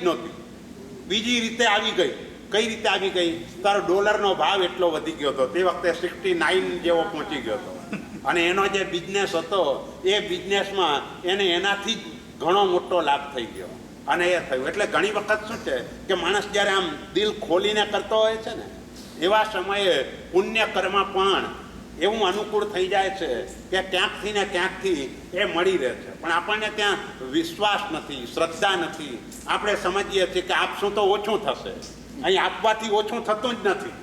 નહોતી, બીજી રીતે આવી ગઈ. કઈ રીતે આવી ગઈ? તારો ડોલરનો ભાવ એટલો વધી ગયો હતો, તે વખતે 69 જેવો પહોંચી ગયો હતો, અને એનો જે બિઝનેસ હતો એ બિઝનેસમાં એને એનાથી જ ઘણો મોટો લાભ થઈ ગયો, અને એ થયું. એટલે ઘણી વખત શું છે કે માણસ જ્યારે આમ દિલ ખોલીને કરતો હોય છે ને, એવા સમયે પુણ્ય કર્મ પણ એવું અનુકૂળ થઈ જાય છે કે ક્યાંકથી ને ક્યાંકથી એ મળી રહે છે. પણ આપણને ત્યાં વિશ્વાસ નથી, શ્રદ્ધા નથી. આપણે સમજીએ છીએ કે આપશું તો ઓછું થશે. અહીં આપવાથી ઓછું થતું જ નથી.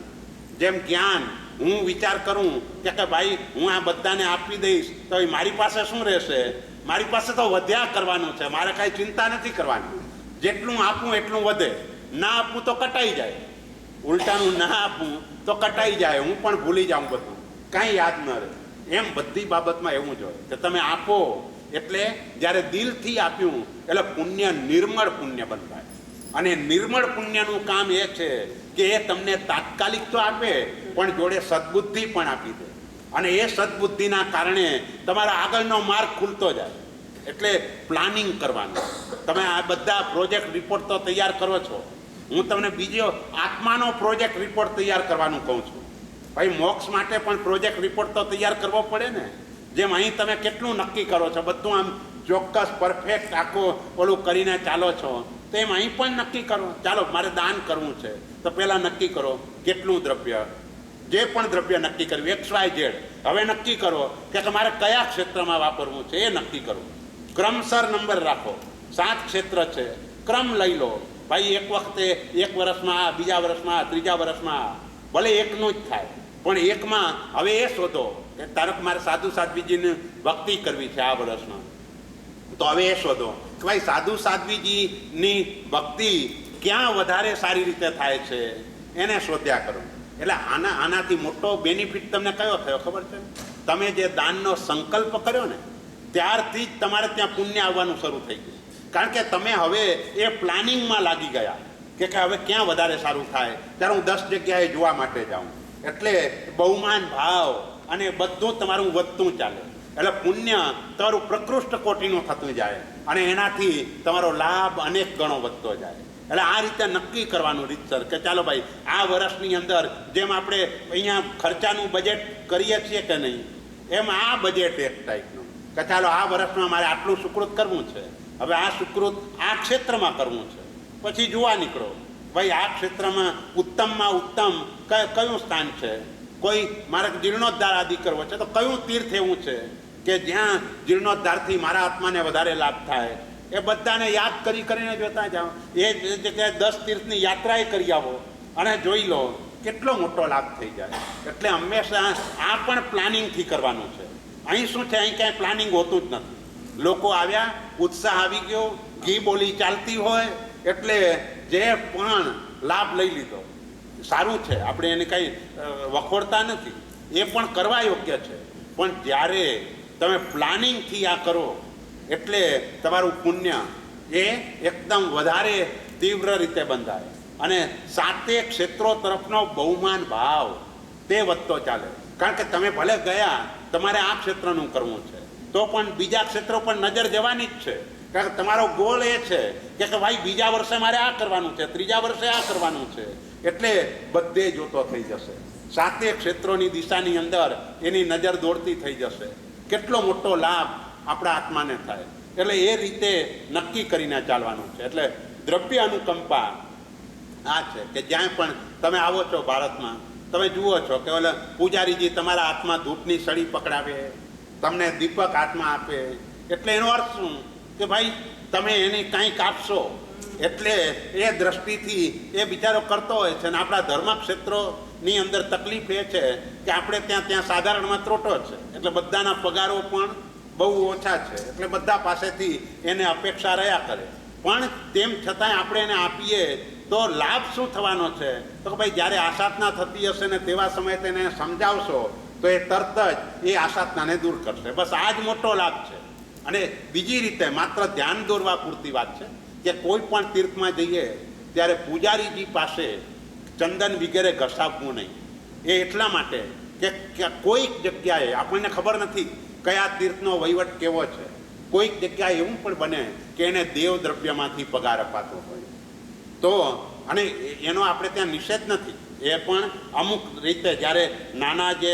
જેમ જ્ઞાન, હું વિચાર કરું કે ભાઈ હું આ બધાને આપી દઈશ તો મારી પાસે શું રહેશે? મારી પાસે તો વધ્યા કરવાનું છે, મારે કાંઈ ચિંતા નથી કરવાની. જેટલું આપું એટલું વધે, ના આપું તો કટાઈ જાય. ઉલટાનું ના આપું તો કટાઈ જાય, હું પણ ભૂલી જાઉં, બધું કાંઈ યાદ ન રહે. એમ બધી બાબતમાં એવું જ હોય કે તમે આપો એટલે જ્યારે દિલથી આપ્યું એટલે પુણ્ય નિર્મળ પુણ્ય બનવાય. અને નિર્મળ પુણ્યનું કામ એ છે કે એ તમને તાત્કાલિક તો આપે પણ જોડે સદબુદ્ધિ પણ આપી દે, અને એ સદબુદ્ધિના કારણે તમારા આગળનો માર્ગ ખુલતો જાય. એટલે પ્લાનિંગ કરવાનું. તમે આ બધા પ્રોજેક્ટ રિપોર્ટ તો તૈયાર કરો છો, હું તમને બીજો આત્માનો પ્રોજેક્ટ રિપોર્ટ તૈયાર કરવાનું કહું છું. ભાઈ મોક્ષ માટે પણ પ્રોજેક્ટ રિપોર્ટ તો તૈયાર કરવો પડે ને. જેમ અહીં તમે કેટલું નક્કી કરો છો, બધું આમ ચોક્કસ પરફેક્ટ આખું ઓલું કરીને ચાલો છો, તેમ અહીં પણ નક્કી કરો. ચાલો મારે દાન કરવું છે તો પહેલાં નક્કી કરો કેટલું દ્રવ્ય, જે પણ દ્રવ્ય નક્કી કરવું, XYZ. હવે નક્કી કરો કે મારે કયા ક્ષેત્રમાં વાપરવું છે એ નક્કી કરો. ક્રમસર નંબર રાખો. 7 ક્ષેત્ર છે, ક્રમ લઈ લો. ભાઈ એક વખતે 1 વર્ષમાં, બીજા વર્ષમાં, ત્રીજા વર્ષમાં, ભલે એકનું જ થાય પણ એકમાં હવે એ શોધો કે ધારો કે મારે સાધુ સાધ્વીજીની ભક્તિ કરવી છે આ વર્ષમાં, તો હવે એ શોધો કે ભાઈ સાધુ સાધ્વીજીની ભક્તિ ક્યાં વધારે સારી રીતે થાય છે, એને શોધ્યા કરો. એટલે આનાથી મોટો બેનિફિટ તમને કયો થયો ખબર છે? તમે જે દાનનો સંકલ્પ કર્યો ને ત્યારથી જ તમારે ત્યાં પુણ્ય આવવાનું શરૂ થઈ ગયું. કારણ કે તમે હવે એ પ્લાનિંગમાં લાગી ગયા કે હવે ક્યાં વધારે સારું થાય, ત્યારે હું 10 જગ્યાએ જોવા માટે જાઉં. એટલે બહુમાન ભાવ અને બધું તમારું વધતું ચાલે. એટલે પુણ્ય તમારું પ્રકૃષ્ટ કોટીનું થતું જાય અને એનાથી તમારો લાભ અનેક ગણો વધતો જાય. એટલે આ રીતે નક્કી કરવાનું રીતસર કે ચાલો ભાઈ આ વર્ષની અંદર જેમ આપણે અહીંયા ખર્ચાનું બજેટ કરીએ છીએ કે નહીં, એમ આ બજેટ એક ટાઈપનું કે ચાલો આ વર્ષમાં મારે આટલું સુકૃત કરવું છે. હવે આ સુકૃત આ ક્ષેત્રમાં કરવું છે. પછી જોવા નીકળો ભાઈ આ ક્ષેત્રમાં ઉત્તમમાં ઉત્તમ કયું સ્થાન છે. કોઈ મારે જીર્ણોદ્ધાર આદિ કરવો છે તો કયું તીર્થ એવું છે કે જ્યાં જીર્ણોદ્ધારથી મારા આત્માને વધારે લાભ થાય. એ બધાને યાદ કરીને જોતા જાઓ. એ જગ્યાએ 10 તીર્થની યાત્રાએ કરી આવો અને જોઈ લો કેટલો મોટો લાભ થઈ જાય. એટલે હંમેશા આ પણ પ્લાનિંગથી કરવાનું છે. અહીં શું છે, અહીં ક્યાંય પ્લાનિંગ હોતું જ નથી. લોકો આવ્યા, ઉત્સાહ આવી ગયો, ઘી બોલી ચાલતી હોય એટલે જે પણ લાભ લઈ લીધો. સારું છે, આપણે એને કંઈ વખોડતા નથી, એ પણ કરવા યોગ્ય છે. પણ જ્યારે તમે પ્લાનિંગથી આ કરો એટલે તમારું પુણ્ય એ એકદમ વધારે તીવ્ર રીતે બંધાય અને 7 ક્ષેત્રો તરફનો બહુમાન ભાવ તે વધતો ચાલે. કારણ કે તમે ભલે ગયા, તમારે આ ક્ષેત્રનું કરવું છે તો પણ બીજા ક્ષેત્રો પર નજર જવાની જ છે. કારણ કે તમારો ગોલ એ છે કે ભાઈ બીજા વર્ષે મારે આ કરવાનું છે, ત્રીજા વર્ષે આ કરવાનું છે. એટલે બધે જોતો થઈ જશે. 7 ક્ષેત્રોની દિશાની અંદર એની નજર દોડતી થઈ જશે. કેટલો મોટો લાભ આપણા આત્માને થાય. એટલે એ રીતે નક્કી કરીને ચાલવાનું છે. એટલે દ્રવ્ય અનુકંપા આ છે કે જ્યાં પણ તમે આવો છો ભારતમાં, તમે જુઓ છો કે ઓલા પૂજારીજી તમારા હાથમાં ધૂપની સળી પકડાવે, તમને દીપક હાથમાં આપે. એટલે એનો અર્થ શું કે ભાઈ તમે એને કાંઈક આપશો. એટલે એ દ્રષ્ટિથી એ બિચારો કરતો હોય છે. અને આપણા ધર્મક્ષેત્રોની અંદર તકલીફ એ છે કે આપણે ત્યાં સાધારણમાં ત્રોટો છે. એટલે બધાના પગારો પણ બહુ ઓછા છે. એટલે બધા પાસેથી એને અપેક્ષા રહ્યા કરે. પણ તેમ છતાંય આપણે એને આપીએ તો લાભ શું થવાનો છે? તો ભાઈ જ્યારે આશાતના થતી હશે ને તેવા સમયે તેને સમજાવશો તો એ તરત જ એ આશાતનાને દૂર કરશે. બસ આ જ મોટો લાભ છે. અને બીજી રીતે માત્ર ધ્યાન દોરવા પૂરતી વાત છે કે કોઈ પણ તીર્થમાં જઈએ ત્યારે પૂજારીજી પાસે ચંદન વગેરે ઘસાવવું નહીં. એ એટલા માટે કે કોઈક જગ્યાએ આપણને ખબર નથી કયા તીર્થનો વહીવટ કેવો છે. કોઈક જગ્યાએ એવું પણ બને કે એને દેવ દ્રવ્યમાંથી પગાર અપાતો હોય તો અને એનો આપણે ત્યાં નિષેધ નથી, એ પણ અમુક રીતે જ્યારે નાના જે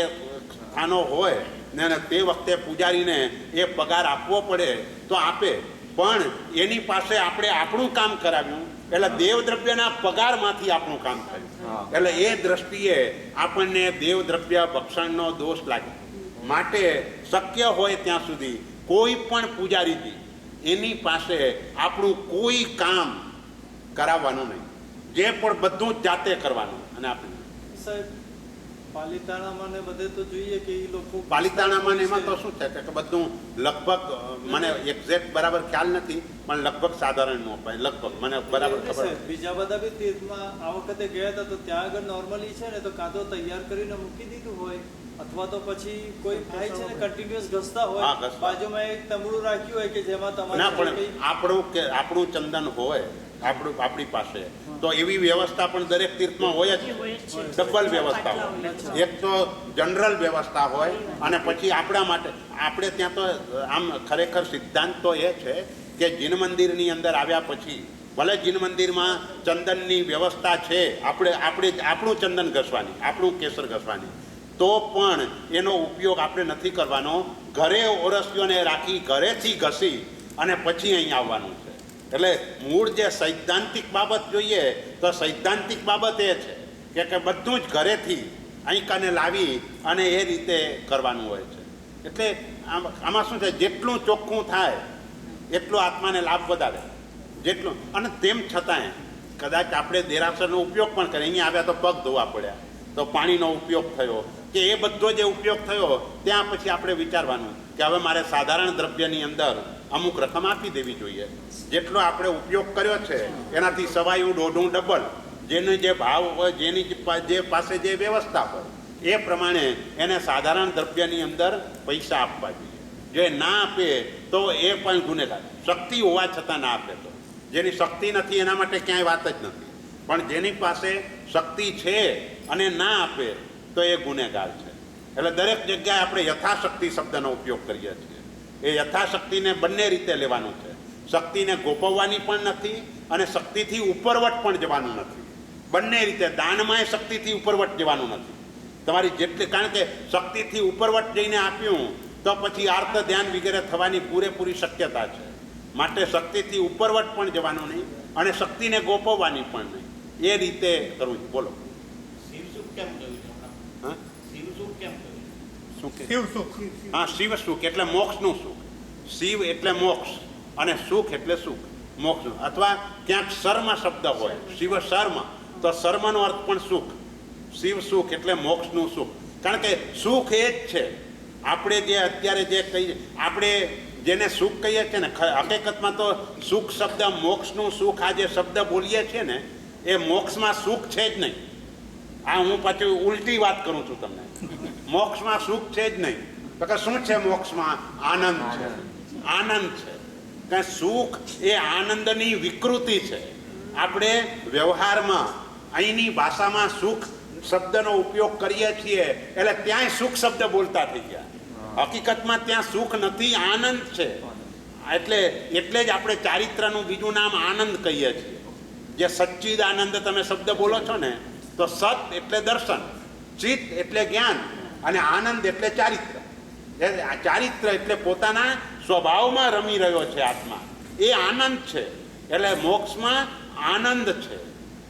સ્થાનો હોય ને તે વખતે પૂજારીને એ પગાર આપવો પડે તો આપે, પણ એની પાસે આપણે આપણું કામ કરાવ્યું એટલે દેવદ્રવ્યના પગારમાંથી આપણું કામ થયું, એટલે એ દ્રષ્ટિએ આપણને દેવદ્રવ્ય ભક્ષણનો દોષ લાગે. માટે શક્ય હોય ત્યાં સુધી કોઈ પણ પૂજારીથી એની પાસે આપણું કોઈ કામ કરાવવાનું નહીં, જે પણ બધું જ જાતે કરવાનું. અને આપણે સાહેબ પાલિતાણામાં ને બધે તો જોઈએ કે એ લોકો પાલિતાણામાં એમાં તો શું છે કે બધું લગભગ મને એક્ઝેક્ટ બરાબર ખ્યાલ નથી, પણ લગભગ સાધારણ નો અપાય, લગભગ મને બરાબર ખબર. બીજા બધા બી તીર્થમાં આ વખતે ગયા હતા તો ત્યાં આગળ નોર્મલી છે ને તો કાં તો તૈયાર કરીને મૂકી દીધું હોય અથવા તો પછી કોઈ ભાઈ છે ને કન્ટિન્યુઅસ ઘસતા હોય, બાજુમાં એક તમડું રાખ્યું હોય કે જેમાં ના પણ તમારે આપણું ચંદન હોય આપણી પાસે તો એવી વ્યવસ્થા પણ દરેક તીર્થમાં હોય જ, ડબલ વ્યવસ્થા હોય. એક તો જનરલ વ્યવસ્થા હોય અને પછી આપણા માટે આપણે ત્યાં તો આમ ખરેખર સિદ્ધાંત તો એ છે કે જીન મંદિરની અંદર આવ્યા પછી ભલે જીન મંદિરમાં ચંદનની વ્યવસ્થા છે, આપણું ચંદન ઘસવાની, આપણું કેસર ઘસવાની, તો પણ એનો ઉપયોગ આપણે નથી કરવાનો. ઘરે ઓરસીઓને રાખી ઘરેથી ઘસી અને પછી અહીં આવવાનું છે. એટલે મૂળ જે સૈદ્ધાંતિક બાબત જોઈએ તો સૈદ્ધાંતિક બાબત એ છે કે બધું જ ઘરેથી અહીં કને લાવી અને એ રીતે કરવાનું હોય છે. એટલે આમાં શું છે, જેટલું ચોખ્ખું થાય એટલું આત્માને લાભ વધારે, જેટલું. અને તેમ છતાંય કદાચ આપણે દેરાસરનો ઉપયોગ પણ કરીએ, અહીંયા આવ્યા તો પગ ધોવા પડ્યા તો પાણીનો ઉપયોગ થયો કે એ બધો જે ઉપયોગ થયો ત્યાં પછી આપણે વિચારવાનું કે હવે મારે સાધારણ દ્રવ્યની અંદર અમુક રકમ આપી દેવી જોઈએ. જેટલો આપણે ઉપયોગ કર્યો છે એનાથી સવાયું દોઢું ડબલ, જેનો જે ભાવ હોય, જેની જે પાસે જે વ્યવસ્થા હોય એ પ્રમાણે એને સાધારણ દ્રવ્યની અંદર પૈસા આપવા જોઈએ. જો એ ના આપે તો એ પણ ગુનેગાર. શક્તિ હોવા છતાં ના આપે તો, જેની શક્તિ નથી એના માટે ક્યાંય વાત જ નથી, પણ જેની પાસે શક્તિ છે અને ના આપે તો એ ગુનેગાર છે. એટલે દરેક જગ્યાએ આપણે યથાશક્તિ શબ્દનો ઉપયોગ કરીએ છીએ. એ યથાશક્તિને બંને રીતે લેવાનું છે. શક્તિને ગોપવવાની પણ નથી અને શક્તિથી ઉપરવટ પણ જવાનું નથી. બંને રીતે દાનમાંય શક્તિથી ઉપરવટ જવાનું નથી તમારી જેટલી, કારણ કે શક્તિથી ઉપરવટ જઈને આપ્યું તો પછી આર્ત ધ્યાન વગેરે થવાની પૂરેપૂરી શક્યતા છે. માટે શક્તિથી ઉપરવટ પણ જવાનું નહીં અને શક્તિને ગોપવવાની પણ નહીં, એ રીતે કરવું છે. બોલો હા, શિવ સુખ એટલે મોક્ષનું સુખ. શિવ એટલે મોક્ષ અને સુખ એટલે સુખ, મોક્ષનું. અથવા ક્યાંક શર્મ શબ્દ હોય, શિવ શર્મ, તો શર્મનો અર્થ પણ સુખ. શિવ સુખ એટલે મોક્ષનું સુખ. કારણ કે સુખ એ જ છે. આપણે જે અત્યારે જે કહીએ, આપણે જેને સુખ કહીએ છીએ ને, હકીકતમાં તો સુખ શબ્દ, મોક્ષનું સુખ, આ જે શબ્દ બોલીએ છીએ ને એ મોક્ષમાં સુખ છે જ નહીં. આ હું પાછું ઉલટી વાત કરું છું તમને. મોક્ષમાં સુખ છે જ નહીં. તો કે શું છે મોક્ષમાં? આનંદ છે. આનંદ છે. કારણ સુખ એ આનંદની વિકૃતિ છે. આપણે વ્યવહારમાં અહીંની ભાષામાં સુખ શબ્દનો ઉપયોગ કરીએ છીએ એટલે ત્યાંય સુખ શબ્દ બોલતા થઈ ગયા. હકીકતમાં ત્યાં સુખ નથી, આનંદ છે. એટલે જ આપણે ચારિત્રનું બીજું નામ આનંદ કહીએ છીએ. જે સચ્ચિદ આનંદ તમે શબ્દ બોલો છો ને, તો સત એટલે દર્શન, ચિત્ત એટલે જ્ઞાન અને આનંદ એટલે ચારિત્ર. ચારિત્ર એટલે પોતાના સ્વભાવમાં રમી રહ્યો છે આત્મા, એ આનંદ છે. એટલે મોક્ષમાં આનંદ છે.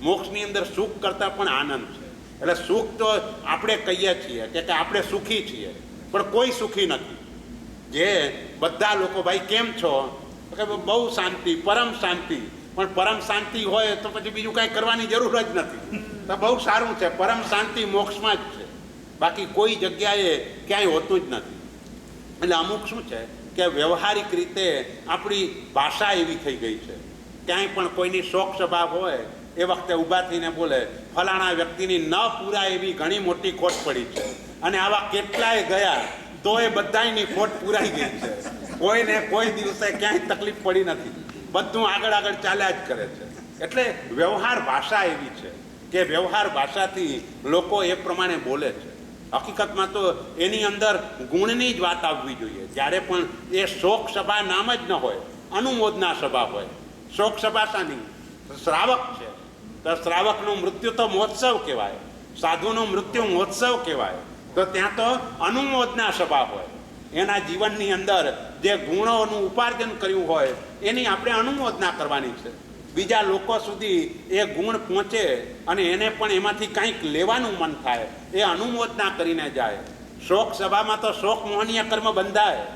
મોક્ષની અંદર સુખ કરતાં પણ આનંદ છે. એટલે સુખ તો આપણે કહીએ છીએ કે આપણે સુખી છીએ, પણ કોઈ સુખી નથી. જે બધા લોકો ભાઈ કેમ છો કે બહુ શાંતિ, પરમ શાંતિ. પણ પરમ શાંતિ હોય તો પછી બીજું કાંઈ કરવાની જરૂર જ નથી. તો બહુ સારું છે, પરમ શાંતિ મોક્ષમાં જ છે, બાકી કોઈ જગ્યાએ ક્યાંય હોતું જ નથી. એટલે અમુક શું છે કે વ્યવહારિક રીતે આપણી ભાષા એવી થઈ ગઈ છે, ક્યાંય પણ કોઈની શોક સભા હોય એ વખતે ઊભા થઈને બોલે ફલાણા વ્યક્તિની ન પૂરાય એવી ઘણી મોટી ખોટ પડી છે, અને આવા કેટલાય ગયા તો એ બધાની ખોટ પૂરાઈ ગઈ છે. કોઈને કોઈ દિવસે ક્યાંય તકલીફ પડી નથી, બધું આગળ આગળ ચાલ્યા જ કરે છે. એટલે વ્યવહાર ભાષા એવી છે કે વ્યવહાર ભાષાથી લોકો એ પ્રમાણે બોલે છે. હકીકતમાં તો એની અંદર ગુણની જ વાત આવવી જોઈએ. જ્યારે પણ એ શોક સભા નામ જ ન હોય, અનુમોદના સભા હોય. શોક સભા શાની? શ્રાવક છે, તો શ્રાવકનું મૃત્યુ તો મહોત્સવ કહેવાય, સાધુનું મૃત્યુ મહોત્સવ કહેવાય. તો ત્યાં તો અનુમોદના સભા હોય, એના જીવનની અંદર જે ગુણોનું ઉપાર્જન કર્યું હોય એની આપણે અનુમોદના કરવાની છે. બીજા લોકો સુધી એ ગુણ પહોંચે અને એને પણ એમાંથી કંઈક લેવાનું મન થાય, એ અનુમોદના કરીને જાય. શોક સભામાં તો શોક મોહનીય કર્મ બંધાય,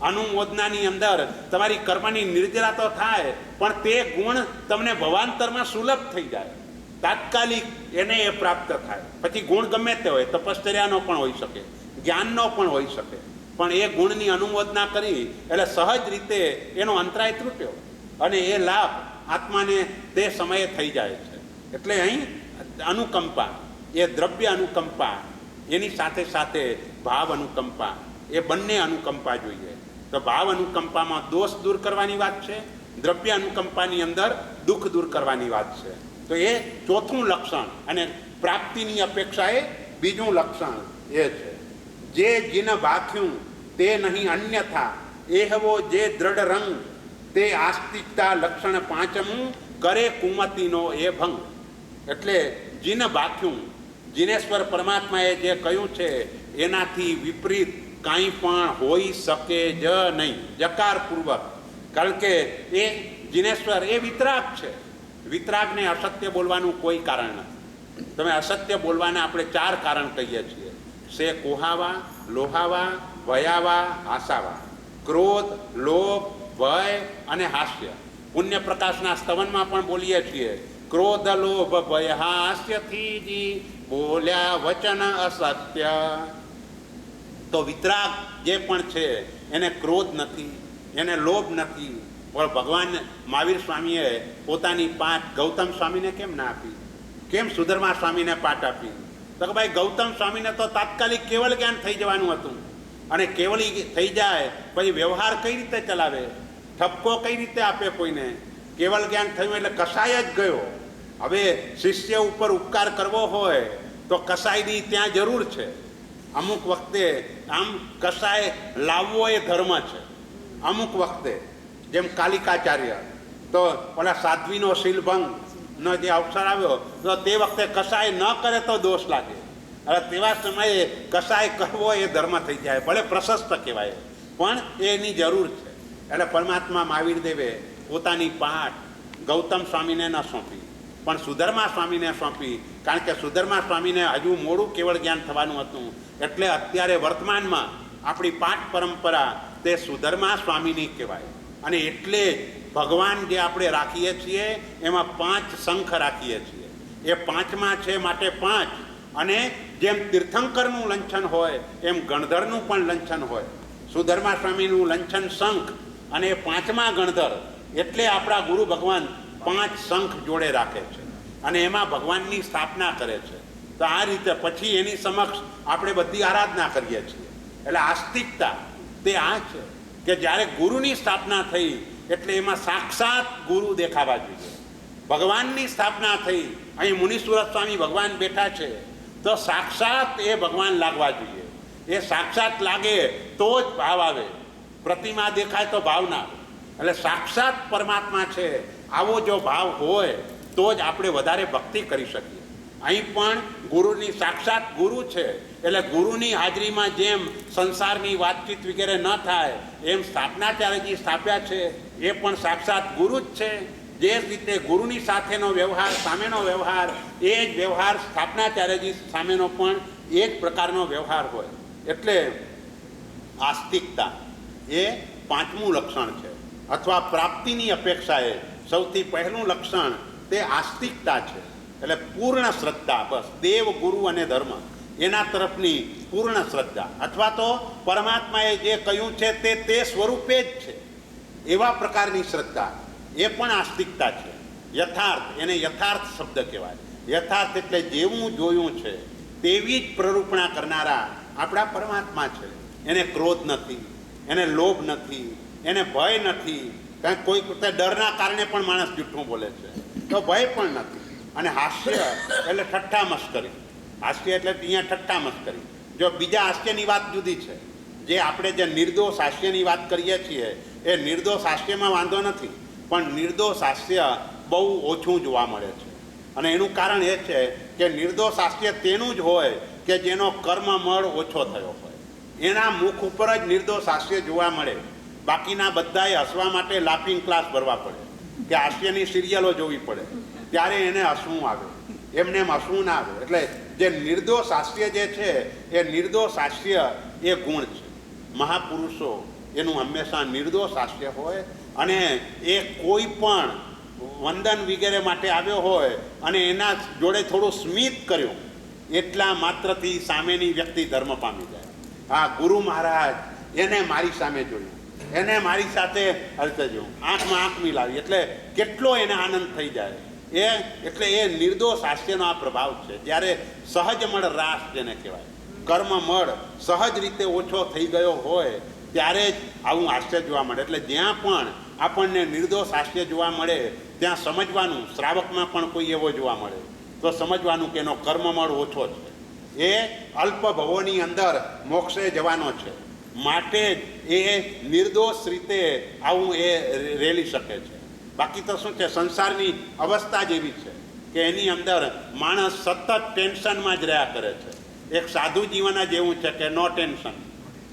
અનુમોદનાની અંદર તમારી કર્મની નિર્જરા તો થાય, પણ તે ગુણ તમને ભવાંતરમાં સુલભ થઈ જાય, તાત્કાલિક એને એ પ્રાપ્ત થાય. પછી ગુણ ગમે તે હોય, તપશ્ચર્યાનો પણ હોઈ શકે, જ્ઞાનનો પણ હોઈ શકે, પણ એ ગુણની અનુમોદના કરી એટલે સહજ રીતે એનો અંતરાય તૂટ્યો અને એ લાભ આત્માને તે સમયે થઈ જાય છે. એટલે અહીં અનુકંપા, એ દ્રવ્ય અનુકંપા, એની સાથે સાથે ભાવ અનુકંપા, એ બંને અનુકંપા જોઈએ. તો ભાવ અનુકંપામાં દોષ દૂર કરવાની વાત છે, દ્રવ્ય અનુકંપાની અંદર દુઃખ દૂર કરવાની વાત છે. તો એ ચોથું લક્ષણ, અને પ્રાપ્તિની અપેક્ષાએ બીજું લક્ષણ એ છે. જે જીન ભાખ્યું તે નહીં અન્યથા, એહવો જે દ્રઢ રંગ, તે આસ્તિકતા લક્ષણ પાંચમું, કરે કુમતીનો એ ભંગ. એટલે જીન ભાખ્યું, જીનેશ્વર પરમાત્માએ જે કહ્યું છે એનાથી વિપરીત કાંઈ પણ હોઈ શકે જ નહીં, જકારપૂર્વક. કારણ કે એ જીનેશ્વર એ વિતરાગ છે, વિતરાગને અસત્ય બોલવાનું કોઈ કારણ નથી. તમે અસત્ય બોલવાને આપણે 4 કારણ કહીએ છીએ: સે કોહાવા, લોહાવા, ભયાવા, હાસાવા. ક્રોધ, લોભ, ભય અને હાસ્ય. પુણ્ય પ્રકાશના સ્તવનમાં પણ બોલીએ છીએ, ક્રોધ લોભ ભય હાસ્યથી જી બોલ્યા વચન અસત્ય. તો વિતરાગ જે પણ છે એને ક્રોધ નથી, એને લોભ નથી. પણ ભગવાન મહાવીર સ્વામીએ પોતાની પાઠ ગૌતમ સ્વામીને કેમ ના આપી? કેમ સુધર્મા સ્વામીને પાઠ આપી? તો કે ભાઈ ગૌતમ સ્વામીને તો તાત્કાલિક કેવળ જ્ઞાન થઈ જવાનું હતું, અને કેવળી થઈ જાય પછી વ્યવહાર કઈ રીતે ચલાવે, ઠપકો કઈ રીતે આપે કોઈને? કેવળ જ્ઞાન થયું એટલે કસાય જ ગયો. હવે શિષ્ય ઉપર ઉપકાર કરવો હોય તો કસાયની ત્યાં જરૂર છે. અમુક વખતે આમ કસાય લાવવો એ ધર્મ છે. અમુક વખતે જેમ કાલિકાચાર્ય, તો ઓલા સાધ્વીનો શીલભંગનો જે અવસર આવ્યો તો તે વખતે કસાય ન કરે તો દોષ લાગે. હવે તેવા સમયે કસાય કરવો એ ધર્મ થઈ જાય, ભલે પ્રશસ્ત કહેવાય, પણ એની જરૂર છે. એટલે પરમાત્મા મહાવીર દેવે પોતાની પાઠ ગૌતમ સ્વામીને ન સોંપી, પણ સુધર્મા સ્વામીને સોંપી. કારણ કે સુધર્મા સ્વામીને હજુ મોડું કેવળ જ્ઞાન થવાનું હતું, એટલે અત્યારે વર્તમાનમાં આપણી પાઠ પરંપરા તે સુધર્મા સ્વામીની કહેવાય. અને એટલે ભગવાન જે આપણે રાખીએ છીએ એમાં 5 શંખ રાખીએ છીએ. એ 5માં છે માટે 5. અને જેમ તીર્થંકરનું લંછન હોય એમ ગણધરનું પણ લંછન હોય. સુધર્મા સ્વામીનું લંછન શંખ અને 5મા ગણધર. એટલે આપણા ગુરુ ભગવાન 5 શંખ જોડે રાખે છે અને એમાં ભગવાનની સ્થાપના કરે છે. તો આ રીતે પછી એની સમક્ષ આપણે બધી આરાધના કરીએ છીએ. એટલે આસ્તિકતા તે આ છે કે જ્યારે ગુરુની સ્થાપના થઈ એટલે એમાં સાક્ષાત ગુરુ દેખાવા જોઈએ. ભગવાનની સ્થાપના થઈ, અહીં મુનિસુરત સ્વામી ભગવાન બેઠા છે, તો સાક્ષાત એ ભગવાન લાગવા જોઈએ. એ સાક્ષાત લાગે તો જ ભાવ આવે. પ્રતિમા દેખાય તો ભાવ ના આવે. એટલે સાક્ષાત પરમાત્મા છે આવો જો ભાવ હોય તો જ આપણે વધારે ભક્તિ કરી શકીએ. અહીં પણ ગુરુની સાક્ષાત ગુરુ છે, એટલે ગુરુની હાજરીમાં જેમ સંસારની વાતચીત વગેરે ન થાય એમ સ્થાપનાચાર્યજી સ્થાપ્યા છે એ પણ સાક્ષાત ગુરુ જ છે. જે રીતે ગુરુની સાથેનો વ્યવહાર, સામેનો વ્યવહાર, એ જ વ્યવહાર સ્થાપનાચાર્યજી સામેનો પણ એ જ પ્રકારનો વ્યવહાર હોય. એટલે આસ્તિકતા એ 5મું લક્ષણ છે. અથવા પ્રાપ્તિની અપેક્ષાએ સૌથી પહેલું લક્ષણ તે આસ્તિકતા છે. એટલે પૂર્ણ શ્રદ્ધા, બસ દેવ, ગુરુ અને ધર્મ એના તરફની પૂર્ણ શ્રદ્ધા, અથવા તો પરમાત્માએ જે કહ્યું છે તે સ્વરૂપે જ છે એવા પ્રકારની શ્રદ્ધા, એ પણ આસ્તિકતા છે. યથાર્થ, એને યથાર્થ શબ્દ કહેવાય. યથાર્થ એટલે જેવું જોયું છે તેવી જ પ્રરૂપણા કરનારા આપણા પરમાત્મા છે. એને ક્રોધ નથી, એને લોભ નથી, એને ભય નથી. કારણ કે કોઈ વખતે ડરના કારણે પણ માણસ જૂઠું બોલે છે, તો ભય પણ નથી. અને હાસ્ય એટલે ઠઠ્ઠા મસ્કરી. હાસ્ય એટલે અહીંયા ઠઠ્ઠા મસ્કરી. જો બીજા હાસ્યની વાત જુદી છે, જે આપણે જે નિર્દોષ હાસ્યની વાત કરીએ છીએ એ નિર્દોષ હાસ્યમાં વાંધો નથી, પણ નિર્દોષ હાસ્ય બહુ ઓછું જોવા મળે છે. અને એનું કારણ એ છે કે નિર્દોષ હાસ્ય તેનું જ હોય કે જેનો કર્મમળ ઓછો થયો હોય. એના મુખ ઉપર જ નિર્દોષ હાસ્ય જોવા મળે. બાકીના બધાએ હસવા માટે લાફિંગ ક્લાસ ભરવા પડે કે હાસ્યની સિરિયલો જોવી પડે ત્યારે એને હસવું આવે, એમને એમ હસવું ના આવે. એટલે જે નિર્દોષ હાસ્ય જે છે એ નિર્દોષ હાસ્ય એ ગુણ છે. મહાપુરુષો એનું હંમેશા નિર્દોષ હાસ્ય હોય અને એ કોઈ પણ વંદન વગેરે માટે આવ્યો હોય અને એના જોડે થોડું સ્મિત કર્યું એટલા માત્રથી સામેની વ્યક્તિ ધર્મ પામી જાય. હા, ગુરુ મહારાજ એને મારી સામે જોયું, એને મારી સાથે હરતે જોયું, આંખમાં આંખ મિલાવી એટલે કેટલો એને આનંદ થઈ જાય. એટલે એ નિર્દોષ હાસ્યનો આ પ્રભાવ છે. જ્યારે સહજમળ રાસ જેને કહેવાય, કર્મમળ સહજ રીતે ઓછો થઈ ગયો હોય ત્યારે જ આવું હાસ્ય જોવા મળે. એટલે જ્યાં પણ આપણને નિર્દોષ હાસ્ય જોવા મળે ત્યાં સમજવાનું, શ્રાવકમાં પણ કોઈ એવો જોવા મળે તો સમજવાનું કે એનો કર્મમળ ઓછો છે, એ અલ્પ ભવોની અંદર મોક્ષે જવાનો છે, માટે જ એ નિર્દોષ રીતે આવું એ રેલી શકે છે. બાકી તો શું છે, સંસારની અવસ્થા જ એવી છે કે એની અંદર માણસ સતત ટેન્શનમાં જ રહ્યા કરે છે. એક સાધુ જીવન જ એવું છે કે નો ટેન્શન,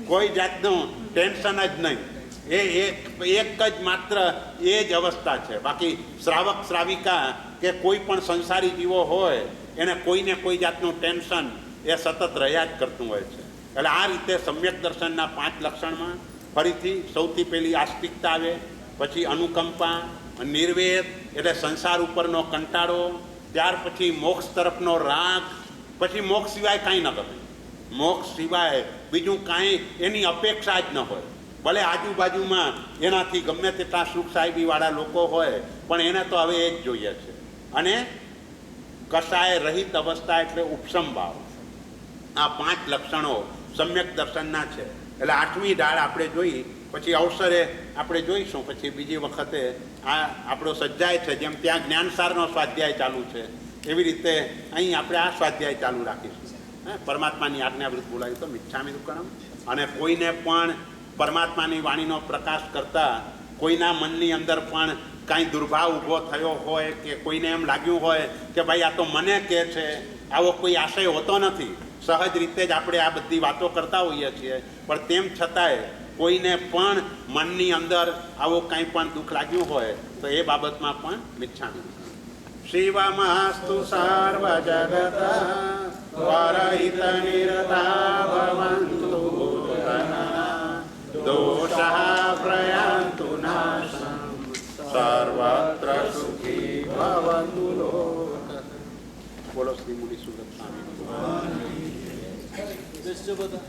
કોઈ જાતનું ટેન્શન જ નહીં. એ એક જ માત્ર એ જ અવસ્થા છે. બાકી શ્રાવક શ્રાવિકા કે કોઈ પણ સંસારી જીવો હોય એને કોઈને કોઈ જાતનું ટેન્શન એ સતત રહ્યા જ કરતું હોય છે. એટલે આ રીતે સમ્યક દર્શનના 5 લક્ષણમાં ફરીથી સૌથી પહેલી આસ્તિકતા આવે, પછી અનુકંપા, નિર્વેદ એટલે સંસાર ઉપરનો કંટાળો, ત્યાર પછી મોક્ષ તરફનો રાગ, પછી મોક્ષ સિવાય કાંઈ ન ગમે. મોક્ષ સિવાય બીજું કાંઈ એની અપેક્ષા જ ન હોય. ભલે આજુબાજુમાં એનાથી ગમે તેટલા સુખ સાહેબીવાળા લોકો હોય પણ એને તો હવે એ જ જોઈએ છે. અને કશાય રહિત અવસ્થા એટલે ઉપસમ ભાવ. આ 5 લક્ષણો સમ્યક દર્શનના છે. એટલે 8મી ઢાળ આપણે જોઈ, પછી અવસરે આપણે જોઈશું. પછી બીજી વખતે આ આપણો સજ્જાય છે, જેમ ત્યાં જ્ઞાનસારનો સ્વાધ્યાય ચાલુ છે એવી રીતે અહીં આપણે આ સ્વાધ્યાય ચાલુ રાખીશું. પરમાત્માની આજ્ઞાવૃત બોલાવી તો મિચ્છામિ દુક્કડમ. અને કોઈને પણ પરમાત્માની વાણીનો પ્રકાશ કરતાં કોઈના મનની અંદર પણ કાંઈ દુર્ભાવ ઊભો થયો હોય કે કોઈને એમ લાગ્યું હોય કે ભાઈ આ તો મને કહે છે, આવો કોઈ આશય હોતો નથી. સહજ રીતે જ આપણે આ બધી વાતો કરતા હોઈએ છીએ, પણ તેમ છતાંય કોઈને પણ મનની અંદર આવો કાંઈ પણ દુઃખ લાગ્યું હોય તો એ બાબતમાં પણ મિચ્છામિ. શિવમસ્તુ સર્વ જગત પરહિત નિરતા ભવન્તુ દોષઃ પ્રયાન્તુ નાશં સર્વત્ર સુખી ભવન્તુ લોક. બોલો શ્રી મુનિ સુરત સ્વામી. બેસજો બધા.